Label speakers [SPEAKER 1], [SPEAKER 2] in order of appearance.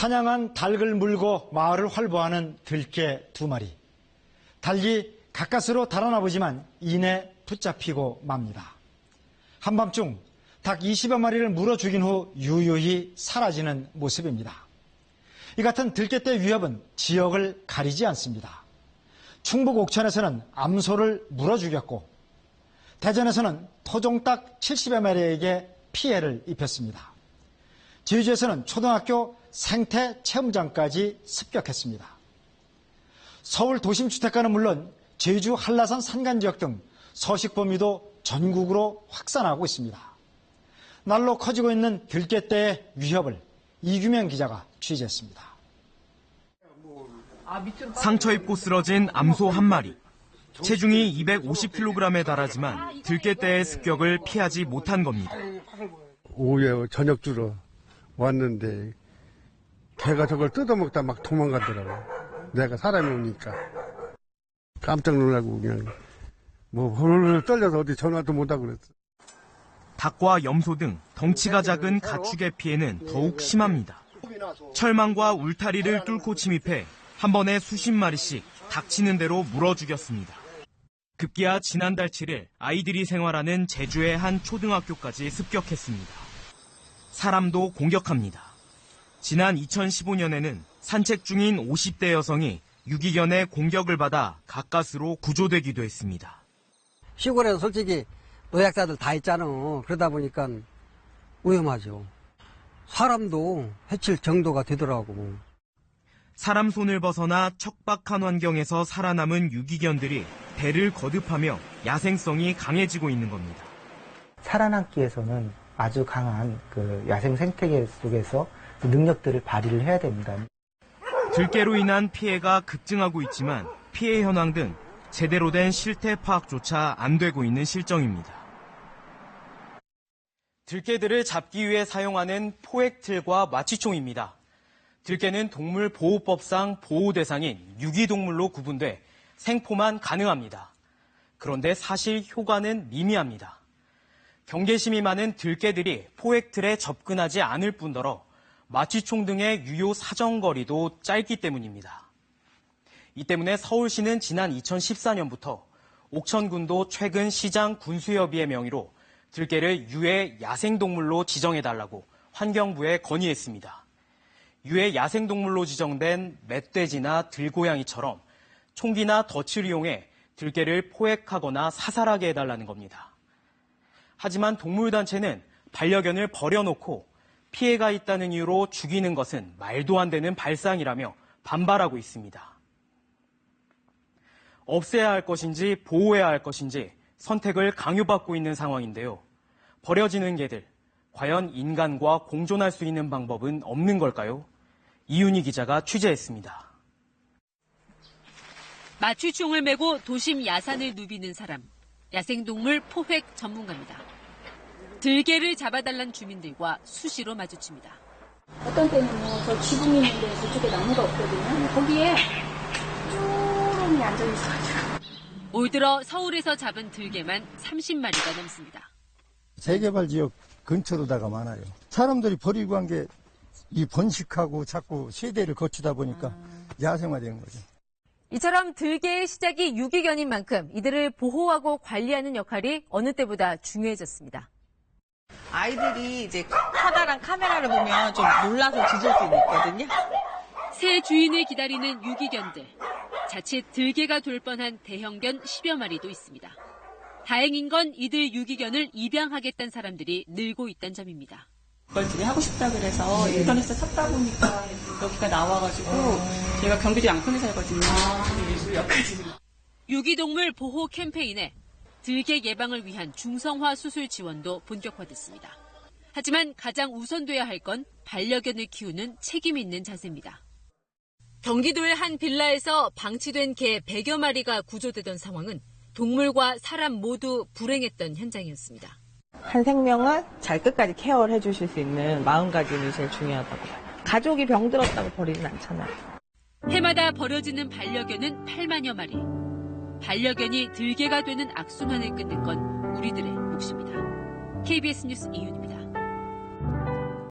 [SPEAKER 1] 사냥한 닭을 물고 마을을 활보하는 들개 2마리. 닭이 가까스로 달아나 보지만 이내 붙잡히고 맙니다. 한밤중 닭 20여 마리를 물어 죽인 후 유유히 사라지는 모습입니다. 이 같은 들개떼 위협은 지역을 가리지 않습니다. 충북 옥천에서는 암소를 물어 죽였고 대전에서는 토종닭 70여 마리에게 피해를 입혔습니다. 제주에서는 초등학교 생태 체험장까지 습격했습니다. 서울 도심 주택가는 물론 제주 한라산 산간 지역 등 서식 범위도 전국으로 확산하고 있습니다. 날로 커지고 있는 들개떼의 위협을 이규명 기자가 취재했습니다.
[SPEAKER 2] 상처 입고 쓰러진 암소 한 마리. 체중이 250kg에 달하지만 들개떼의 습격을 피하지 못한 겁니다.
[SPEAKER 3] 오후에 저녁 주러 왔는데 개가 저걸 뜯어먹다 막 도망가더라고. 내가 사람이 오니까 깜짝 놀라고 그냥 홀홀 떨려서 어디 전화도 못하고 그랬어.
[SPEAKER 2] 닭과 염소 등 덩치가 작은 가축의 피해는 더욱 심합니다. 철망과 울타리를 뚫고 침입해 한 번에 수십 마리씩 닥치는 대로 물어 죽였습니다. 급기야 지난달 7일 아이들이 생활하는 제주의 한 초등학교까지 습격했습니다. 사람도 공격합니다. 지난 2015년에는 산책 중인 50대 여성이 유기견의 공격을 받아 가까스로 구조되기도 했습니다.
[SPEAKER 4] 시골에서 솔직히 노약자들 다 있잖아. 그러다 보니까 위험하죠. 사람도 해칠 정도가 되더라고.
[SPEAKER 2] 사람 손을 벗어나 척박한 환경에서 살아남은 유기견들이 대를 거듭하며 야생성이 강해지고 있는 겁니다.
[SPEAKER 5] 살아남기 위해서는 아주 강한 야생 생태계 속에서 능력들을 발휘를 해야 됩니다.
[SPEAKER 2] 들개로 인한 피해가 급증하고 있지만 피해 현황 등 제대로 된 실태 파악조차 안 되고 있는 실정입니다. 들개들을 잡기 위해 사용하는 포획틀과 마취총입니다. 들개는 동물보호법상 보호 대상인 유기동물로 구분돼 생포만 가능합니다. 그런데 사실 효과는 미미합니다. 경계심이 많은 들개들이 포획틀에 접근하지 않을 뿐더러 마취총 등의 유효 사정거리도 짧기 때문입니다. 이 때문에 서울시는 지난 2014년부터 옥천군도 최근 시장 군수협의회 명의로 들개를 유해 야생동물로 지정해달라고 환경부에 건의했습니다. 유해 야생동물로 지정된 멧돼지나 들고양이처럼 총기나 덫을 이용해 들개를 포획하거나 사살하게 해달라는 겁니다. 하지만 동물단체는 반려견을 버려놓고 피해가 있다는 이유로 죽이는 것은 말도 안 되는 발상이라며 반발하고 있습니다. 없애야 할 것인지 보호해야 할 것인지 선택을 강요받고 있는 상황인데요. 버려지는 개들, 과연 인간과 공존할 수 있는 방법은 없는 걸까요? 이윤희 기자가 취재했습니다.
[SPEAKER 6] 마취총을 메고 도심 야산을 누비는 사람, 야생동물 포획 전문가입니다. 들개를 잡아달란 주민들과 수시로 마주칩니다.
[SPEAKER 7] 어떤 때는요, 저 지붕이 있는데 저쪽에 나무가 없거든요. 거기에 쭈렁이 앉아있어가지고.
[SPEAKER 6] 올 들어 서울에서 잡은 들개만 30마리가 넘습니다.
[SPEAKER 8] 재개발 지역 근처로다가 많아요. 사람들이 버리고 한 게 이 번식하고 자꾸 세대를 거치다 보니까 야생화되는 거죠.
[SPEAKER 9] 이처럼 들개의 시작이 유기견인 만큼 이들을 보호하고 관리하는 역할이 어느 때보다 중요해졌습니다.
[SPEAKER 10] 아이들이 이제 커다란 카메라를 보면 좀 놀라서 짖을 수 있거든요.
[SPEAKER 6] 새 주인을 기다리는 유기견들. 자칫 들개가 될 뻔한 대형견 10여 마리도 있습니다. 다행인 건 이들 유기견을 입양하겠다는 사람들이 늘고 있다는 점입니다.
[SPEAKER 10] 그걸 되게 하고 싶다 그래서 인터넷에서 찾다 보니까 여기가 나와가지고 제가 경기도 양평에 살거든요.
[SPEAKER 6] 유기동물 보호 캠페인에 들개 예방을 위한 중성화 수술 지원도 본격화됐습니다. 하지만 가장 우선돼야 할 건 반려견을 키우는 책임 있는 자세입니다. 경기도의 한 빌라에서 방치된 개 100여 마리가 구조되던 상황은 동물과 사람 모두 불행했던 현장이었습니다.
[SPEAKER 10] 한 생명은 잘 끝까지 케어를 해주실 수 있는 마음가짐이 제일 중요하다고 봐요. 가족이 병들었다고 버리진 않잖아요.
[SPEAKER 6] 해마다 버려지는 반려견은 8만여 마리. 반려견이 들개가 되는 악순환을 끊는 건 우리들의 몫입니다. KBS 뉴스 이윤입니다.